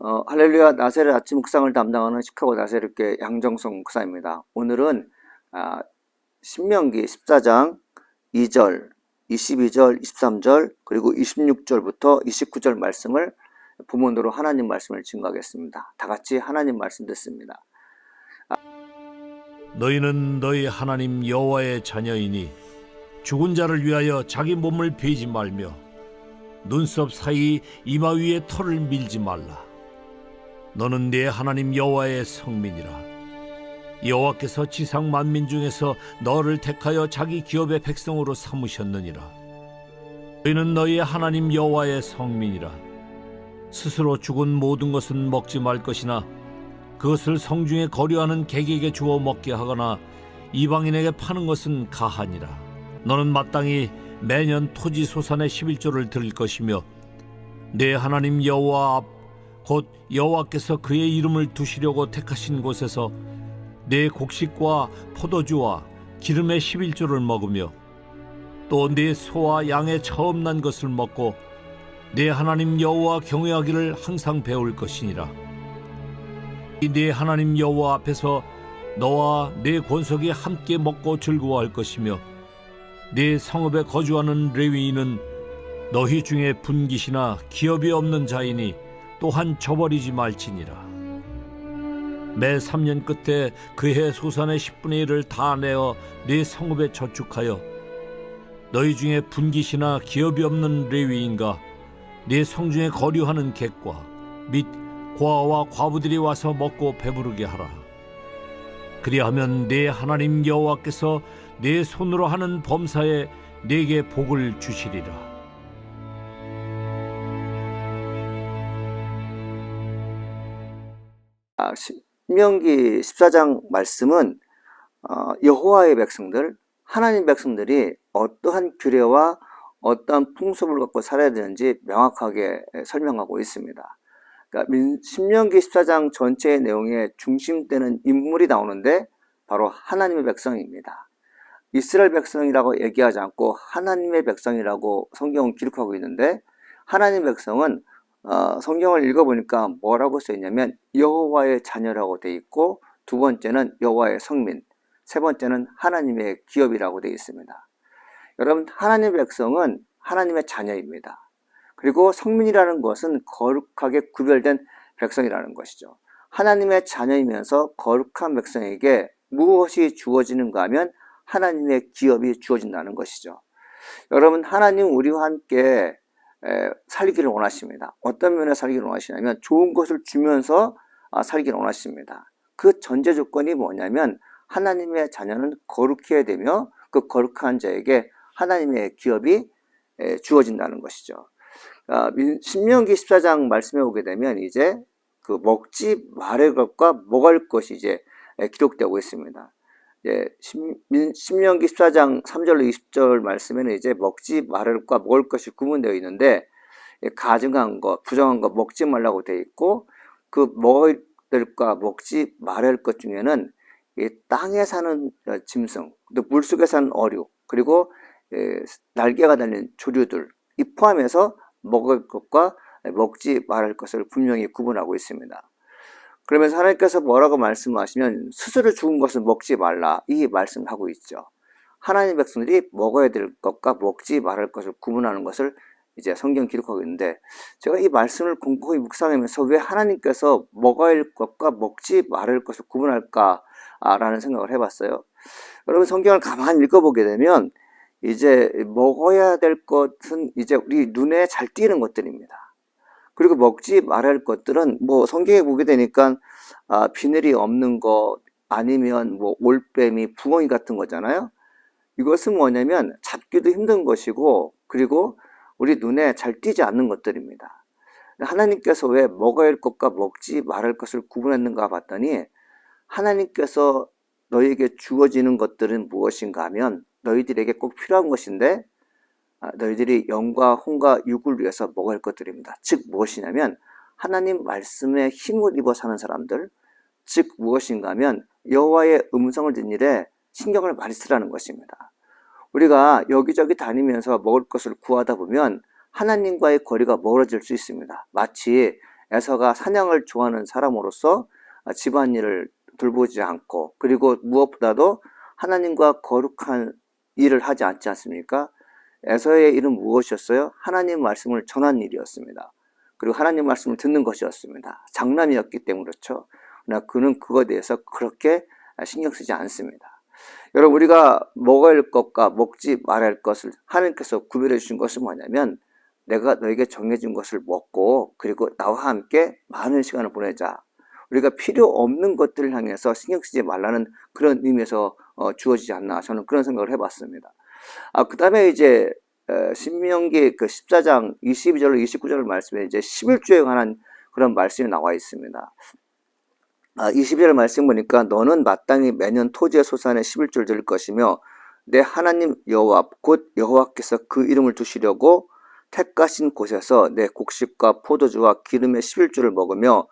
할렐루야 나세렛 아침 묵상을 담당하는 시카고 나세렛교회 양정성 목사입니다. 오늘은 신명기 14장 2절, 22절, 23절 그리고 26절부터 29절 말씀을 본문으로 하나님 말씀을 증거하겠습니다. 다 같이 하나님 말씀 듣습니다. 너희는 너희 하나님 여호와의 자녀이니 죽은 자를 위하여 자기 몸을 베지 말며 눈썹 사이 이마 위에 털을 밀지 말라. 너는 네 하나님 여호와의 성민이라. 여호와께서 지상 만민 중에서 너를 택하여 자기 기업의 백성으로 삼으셨느니라. 너희는 너희의 하나님 여호와의 성민이라. 스스로 죽은 모든 것은 먹지 말 것이나 그것을 성중에 거류하는 객에게 주어 먹게 하거나 이방인에게 파는 것은 가하니라. 너는 마땅히 매년 토지 소산의 11조를 드릴 것이며 내 하나님 여호와 앞 곧 여호와께서 그의 이름을 두시려고 택하신 곳에서 내 곡식과 포도주와 기름의 11조를 먹으며 또 내 소와 양의 처음 난 것을 먹고 내 하나님 여호와 경외하기를 항상 배울 것이니라. 네 하나님 여호와 앞에서 너와 네 권속이 함께 먹고 즐거워할 것이며 네 성읍에 거주하는 레위인은 너희 중에 분깃이나 기업이 없는 자이니 또한 저버리지 말지니라. 매 3년 끝에 그해 소산의 10분의 1을 다 내어 네 성읍에 저축하여 너희 중에 분깃이나 기업이 없는 레위인과 네 성중에 거류하는 객과 및 고아와 과부들이 와서 먹고 배부르게 하라. 그리하면 네 하나님 여호와께서 네 손으로 하는 범사에 네게 복을 주시리라. 신명기 14장 말씀은 여호와의 백성들, 하나님 백성들이 어떠한 규례와 어떠한 풍습을 갖고 살아야 되는지 명확하게 설명하고 있습니다. 그러니까 신명기 14장 전체의 내용의 중심되는 인물이 나오는데 바로 하나님의 백성입니다. 이스라엘 백성이라고 얘기하지 않고 하나님의 백성이라고 성경은 기록하고 있는데, 하나님의 백성은 성경을 읽어보니까 뭐라고 써있냐면 여호와의 자녀라고 돼 있고, 두 번째는 여호와의 성민, 세 번째는 하나님의 기업이라고 돼 있습니다. 여러분, 하나님의 백성은 하나님의 자녀입니다. 그리고 성민이라는 것은 거룩하게 구별된 백성이라는 것이죠. 하나님의 자녀이면서 거룩한 백성에게 무엇이 주어지는가 하면 하나님의 기업이 주어진다는 것이죠. 여러분, 하나님 우리와 함께 살기를 원하십니다. 어떤 면에 살기를 원하시냐면 좋은 것을 주면서 살기를 원하십니다. 그 전제 조건이 뭐냐면 하나님의 자녀는 거룩해야 되며 그 거룩한 자에게 하나님의 기업이 주어진다는 것이죠. 신명기 14장 말씀에 오게 되면 이제 그 먹지 말할 것과 먹을 것이 이제 기록되고 있습니다. 신명기 14장 3절로 20절 말씀에는 이제 먹지 말할 것과 먹을 것이 구분되어 있는데, 가증한 것, 부정한 것 먹지 말라고 되어 있고, 그 먹을 것과 먹지 말할 것 중에는 땅에 사는 짐승, 또 물속에 사는 어류, 그리고 날개가 달린 조류들, 이 포함해서 먹을 것과 먹지 말할 것을 분명히 구분하고 있습니다. 그러면서 하나님께서 뭐라고 말씀하시면 스스로 죽은 것은 먹지 말라, 이 말씀을 하고 있죠. 하나님 백성들이 먹어야 될 것과 먹지 말할 것을 구분하는 것을 이제 성경 기록하고 있는데, 제가 이 말씀을 곰곰이 묵상하면서 왜 하나님께서 먹어야 할 것과 먹지 말할 것을 구분할까 라는 생각을 해봤어요. 여러분, 성경을 가만히 읽어보게 되면 이제 먹어야 될 것은 이제 우리 눈에 잘 띄는 것들입니다. 그리고 먹지 말아야 할 것들은 뭐 성경에 보게 되니까 비늘이 없는 것, 아니면 뭐 올빼미, 붕어이 같은 거잖아요. 이것은 뭐냐면 잡기도 힘든 것이고, 그리고 우리 눈에 잘 띄지 않는 것들입니다. 하나님께서 왜 먹어야 할 것과 먹지 말할 것을 구분했는가 봤더니, 하나님께서 너희에게 주어지는 것들은 무엇인가 하면 너희들에게 꼭 필요한 것인데, 너희들이 영과 혼과 육을 위해서 먹을 것들입니다. 즉 무엇이냐면 하나님 말씀에 힘을 입어 사는 사람들, 즉 무엇인가 하면 여호와의 음성을 듣는 일에 신경을 많이 쓰라는 것입니다. 우리가 여기저기 다니면서 먹을 것을 구하다 보면 하나님과의 거리가 멀어질 수 있습니다. 마치 에서가 사냥을 좋아하는 사람으로서 집안일을 돌보지 않고, 그리고 무엇보다도 하나님과 거룩한 일을 하지 않지 않습니까? 에서의 일은 무엇이었어요? 하나님 말씀을 전하는 일이었습니다. 그리고 하나님 말씀을 듣는 것이었습니다. 장남이었기 때문에 그렇죠. 그러나 그는 그거에 대해서 그렇게 신경 쓰지 않습니다. 여러분, 우리가 먹어야 할 것과 먹지 말아야 할 것을 하나님께서 구별해 주신 것은 뭐냐면, 내가 너에게 정해준 것을 먹고 그리고 나와 함께 많은 시간을 보내자. 우리가 필요 없는 것들을 향해서 신경 쓰지 말라는 그런 의미에서 주어지지 않나, 저는 그런 생각을 해봤습니다. 그 다음에 이제 신명기 그 14장 22절로 29절 말씀에 이제 11조에 관한 그런 말씀이 나와 있습니다. 22절 말씀 보니까, 너는 마땅히 매년 토지의 소산의 11조를 드릴 것이며 내 하나님 여호와 곧 여호와께서 그 이름을 두시려고 택하신 곳에서 내 곡식과 포도주와 기름의 11조를 먹으며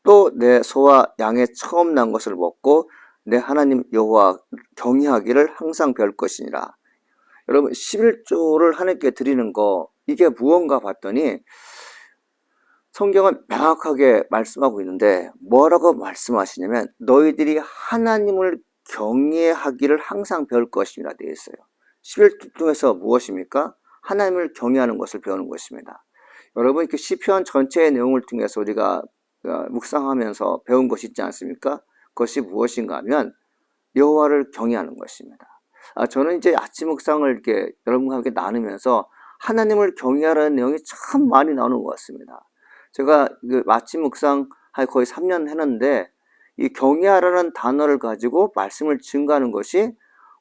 또 내 소와 양의 처음 난 것을 먹고 내 하나님 여호와 경외하기를 항상 배울 것이니라. 여러분, 11조를 하나님께 드리는 거, 이게 무언가 봤더니 성경은 명확하게 말씀하고 있는데, 뭐라고 말씀하시냐면 너희들이 하나님을 경외하기를 항상 배울 것이라 되어 있어요. 11조 중에서 무엇입니까? 하나님을 경외하는 것을 배우는 것입니다. 여러분, 그 시편 전체의 내용을 통해서 우리가 묵상하면서 배운 것이 있지 않습니까? 그것이 무엇인가 하면 여호와를 경외하는 것입니다. 저는 이제 아침 묵상을 이렇게 여러분과 함께 나누면서 하나님을 경외하라는 내용이 참 많이 나오는 것 같습니다. 제가 그 아침 묵상 거의 3년 했는데, 이 경외하라는 단어를 가지고 말씀을 증거하는 것이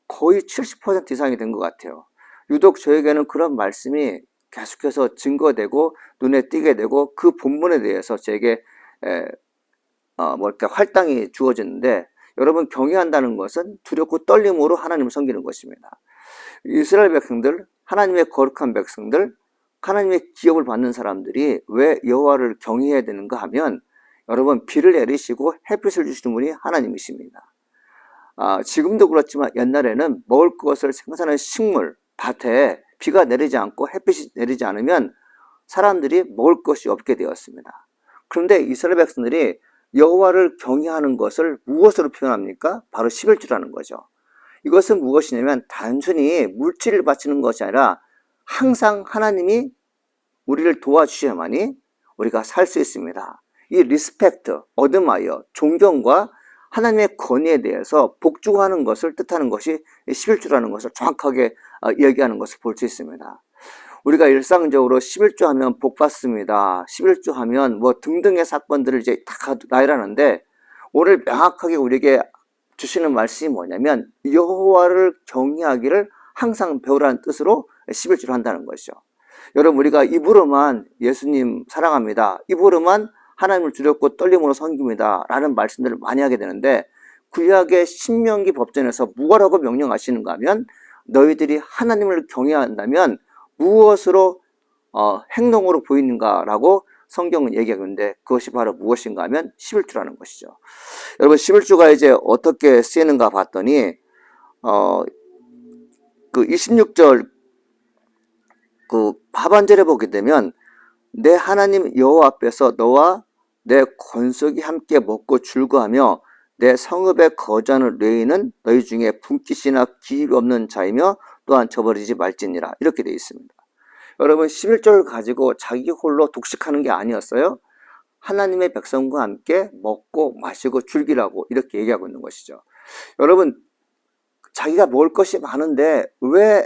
거의 70% 이상이 된 것 같아요. 유독 저에게는 그런 말씀이 계속해서 증거되고 눈에 띄게 되고, 그 본문에 대해서 제게 할당이 주어지는데, 여러분, 경외한다는 것은 두렵고 떨림으로 하나님을 섬기는 것입니다. 이스라엘 백성들, 하나님의 거룩한 백성들, 하나님의 기업을 받는 사람들이 왜 여호와를 경외해야 되는가 하면, 여러분, 비를 내리시고 햇빛을 주시는 분이 하나님이십니다. 지금도 그렇지만 옛날에는 먹을 것을 생산하는 식물, 밭에 비가 내리지 않고 햇빛이 내리지 않으면 사람들이 먹을 것이 없게 되었습니다. 그런데 이스라엘 백성들이 여호와를 경외하는 것을 무엇으로 표현합니까? 바로 11조라는 거죠. 이것은 무엇이냐면 단순히 물질을 바치는 것이 아니라 항상 하나님이 우리를 도와주셔야만이 우리가 살 수 있습니다. 이 리스펙트, 어드마이어, 존경과 하나님의 권위에 대해서 복종하는 것을 뜻하는 것이 11조라는 것을 정확하게 이야기하는 것을 볼 수 있습니다. 우리가 일상적으로 11조 하면 복 받습니다, 11조 하면 뭐 등등의 사건들을 이제 다 나열하는데, 오늘 명확하게 우리에게 주시는 말씀이 뭐냐면 여호와를 경외하기를 항상 배우라는 뜻으로 11조를 한다는 것이죠. 여러분, 우리가 입으로만 예수님 사랑합니다, 입으로만 하나님을 두렵고 떨림으로 섬깁니다 라는 말씀들을 많이 하게 되는데, 구약의 신명기 법전에서 무엇라고 명령하시는가 하면, 너희들이 하나님을 경외한다면 무엇으로 행동으로 보이는가 라고 성경은 얘기하고 있는데, 그것이 바로 무엇인가 하면 11조라는 것이죠. 여러분, 11조가 이제 어떻게 쓰이는가 봤더니 그 26절 그 하반절에 보게 되면, 내 하나님 여호와 앞에서 너와 내 권속이 함께 먹고 즐거하며 내 성읍에 거주하는 레위는 너희 중에 분깃이나 기입이 없는 자이며 또한 저버리지 말지니라, 이렇게 되어 있습니다. 여러분, 11조를 가지고 자기 홀로 독식하는 게 아니었어요. 하나님의 백성과 함께 먹고 마시고 즐기라고 이렇게 얘기하고 있는 것이죠. 여러분, 자기가 먹을 것이 많은데 왜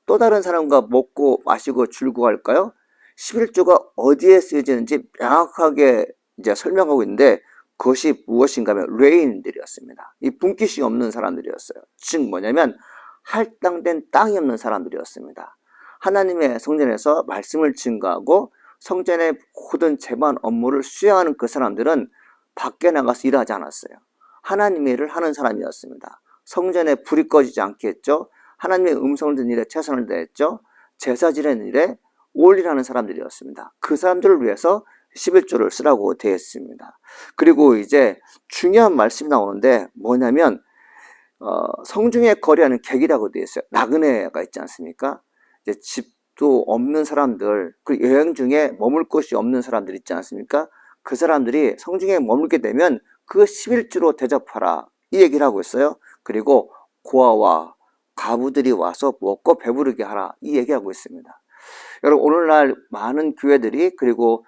또 다른 사람과 먹고 마시고 즐거워할까요? 11조가 어디에 쓰여지는지 명확하게 이제 설명하고 있는데, 그것이 무엇인가 하면 레인들이었습니다. 이 분깃이 없는 사람들이었어요. 즉 뭐냐면 할당된 땅이 없는 사람들이었습니다. 하나님의 성전에서 말씀을 증거하고 성전의 모든 재반 업무를 수행하는 그 사람들은 밖에 나가서 일하지 않았어요. 하나님의 일을 하는 사람이었습니다. 성전에 불이 꺼지지 않게 했죠. 하나님의 음성을 듣는 일에 최선을 다했죠. 제사 지내는 일에 올인하는 사람들이었습니다. 그 사람들을 위해서 11조를 쓰라고 되어 있습니다. 그리고 이제 중요한 말씀이 나오는데 뭐냐면 성중에 거리하는 객이라고 되어 있어요. 나그네가 있지 않습니까? 이제 집도 없는 사람들, 그리고 여행 중에 머물 곳이 없는 사람들 있지 않습니까? 그 사람들이 성중에 머물게 되면 그 11주로 대접하라 이 얘기를 하고 있어요. 그리고 고아와 과부들이 와서 먹고 배부르게 하라 이 얘기하고 있습니다. 여러분 오늘날 많은 교회들이 그리고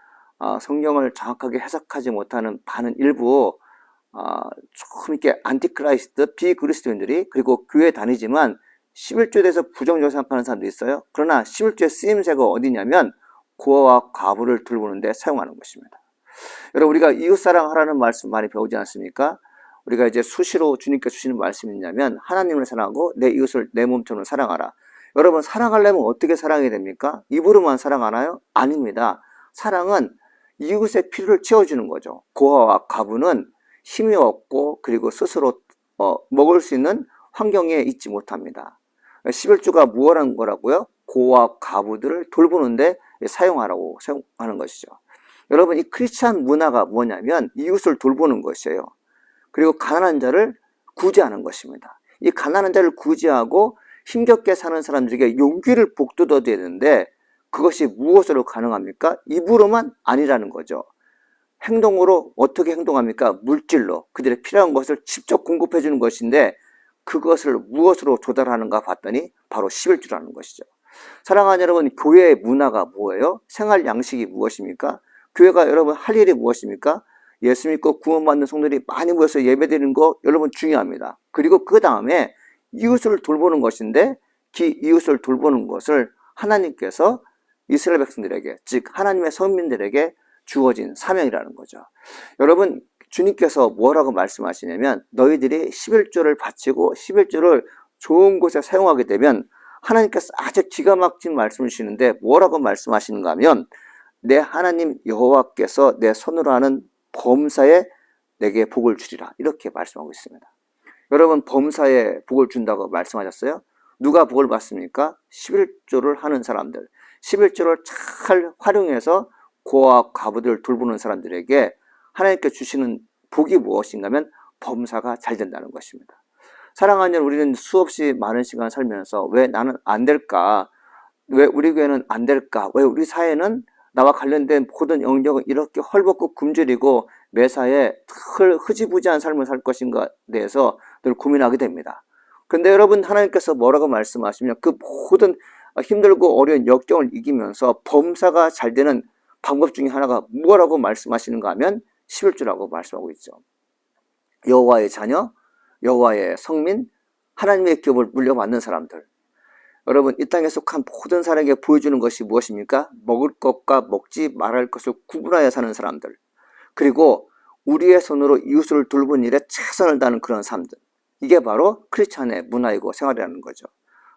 성경을 정확하게 해석하지 못하는 많은 일부 조금 이렇게 안티크라이스트 비그리스도인들이 그리고 교회 다니지만 11조에 대해서 부정적으로 생각하는 사람도 있어요. 그러나 11조의 쓰임새가 어디냐면 고아와 과부를 돌보는 데 사용하는 것입니다. 여러분 우리가 이웃사랑하라는 말씀 많이 배우지 않습니까? 우리가 이제 수시로 주님께서 주시는 말씀이 있냐면 하나님을 사랑하고 내 이웃을 내 몸처럼 사랑하라. 여러분 사랑하려면 어떻게 사랑해야 됩니까? 입으로만 사랑하나요? 아닙니다. 사랑은 이웃의 필요를 채워주는 거죠. 고아와 과부는 힘이 없고 그리고 스스로 먹을 수 있는 환경에 있지 못합니다. 11조가 무엇한 거라고요? 고아와 과부들을 돌보는데 사용하라고 사용하는 것이죠. 여러분 이 크리스찬 문화가 뭐냐면 이웃을 돌보는 것이에요. 그리고 가난한 자를 구제하는 것입니다. 이 가난한 자를 구제하고 힘겹게 사는 사람들에게 용기를 북돋아야 되는데 그것이 무엇으로 가능합니까? 입으로만 아니라는 거죠. 행동으로 어떻게 행동합니까? 물질로 그들의 필요한 것을 직접 공급해 주는 것인데 그것을 무엇으로 조달하는가 봤더니 바로 11조라는 것이죠. 사랑하는 여러분, 교회의 문화가 뭐예요? 생활 양식이 무엇입니까? 교회가 여러분 할 일이 무엇입니까? 예수 믿고 구원받는 성도들이 많이 모여서 예배드리는 거 여러분 중요합니다. 그리고 그 다음에 이웃을 돌보는 것인데 이웃을 돌보는 것을 하나님께서 이스라엘 백성들에게 즉 하나님의 선민들에게 주어진 사명이라는 거죠. 여러분 주님께서 뭐라고 말씀하시냐면 너희들이 11조를 바치고 11조를 좋은 곳에 사용하게 되면 하나님께서 아주 기가 막힌 말씀을 주시는데 뭐라고 말씀하시는가 하면 내 하나님 여호와께서 내 손으로 하는 범사에 내게 복을 주리라 이렇게 말씀하고 있습니다. 여러분 범사에 복을 준다고 말씀하셨어요? 누가 복을 받습니까? 11조를 하는 사람들 11조를 잘 활용해서 고아와 과부들을 돌보는 사람들에게 하나님께 주시는 복이 무엇인가 하면 범사가 잘 된다는 것입니다. 사랑하는 여러분 우리는 수없이 많은 시간 살면서 왜 나는 안 될까? 왜 우리 교회는 안 될까? 왜 우리 사회는 나와 관련된 모든 영역은 이렇게 헐벗고 굶주리고 매사에 흐지부지한 삶을 살 것인가에 대해서 늘 고민하게 됩니다. 그런데 여러분 하나님께서 뭐라고 말씀하시면 그 모든 힘들고 어려운 역경을 이기면서 범사가 잘 되는 방법 중에 하나가 뭐라고 말씀하시는가 하면 11조라고 말씀하고 있죠. 여호와의 자녀, 여호와의 성민, 하나님의 기업을 물려받는 사람들. 여러분 이 땅에 속한 모든 사람에게 보여주는 것이 무엇입니까? 먹을 것과 먹지 말할 것을 구분하여 사는 사람들. 그리고 우리의 손으로 이웃을 돌보는 일에 최선을 다하는 그런 사람들. 이게 바로 크리스찬의 문화이고 생활이라는 거죠.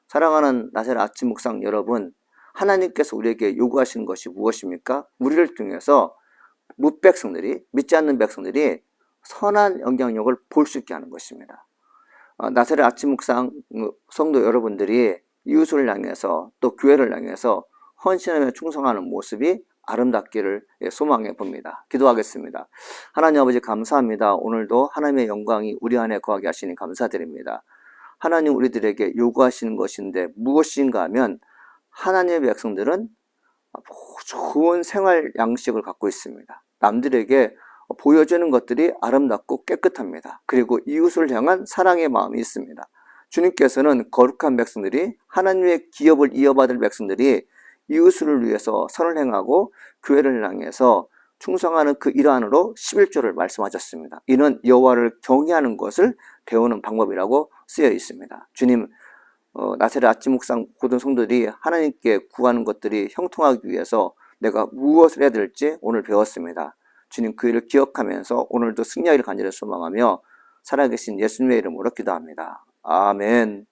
사랑하는 나사렛 아침 묵상 여러분, 하나님께서 우리에게 요구하시는 것이 무엇입니까? 우리를 통해서 무백성들이, 믿지 않는 백성들이 선한 영향력을 볼 수 있게 하는 것입니다. 나사렛 아침 묵상 성도 여러분들이 이웃을 향해서 또 교회를 향해서 헌신하며 충성하는 모습이 아름답기를 소망해 봅니다. 기도하겠습니다. 하나님 아버지 감사합니다. 오늘도 하나님의 영광이 우리 안에 거하게 하시니 감사드립니다. 하나님 우리들에게 요구하시는 것인데 무엇인가 하면 하나님의 백성들은 좋은 생활 양식을 갖고 있습니다. 남들에게 보여주는 것들이 아름답고 깨끗합니다. 그리고 이웃을 향한 사랑의 마음이 있습니다. 주님께서는 거룩한 백성들이 하나님의 기업을 이어받을 백성들이 이웃을 위해서 선을 행하고 교회를 향해서 충성하는 그 일환으로 11조를 말씀하셨습니다. 이는 여호와를 경외하는 것을 배우는 방법이라고 쓰여 있습니다. 주님, 나사렛 아침 묵상 모든 성도들이 하나님께 구하는 것들이 형통하기 위해서 내가 무엇을 해야 될지 오늘 배웠습니다. 주님 그 일을 기억하면서 오늘도 승리하기를 간절히 소망하며 살아계신 예수님의 이름으로 기도합니다. 아멘.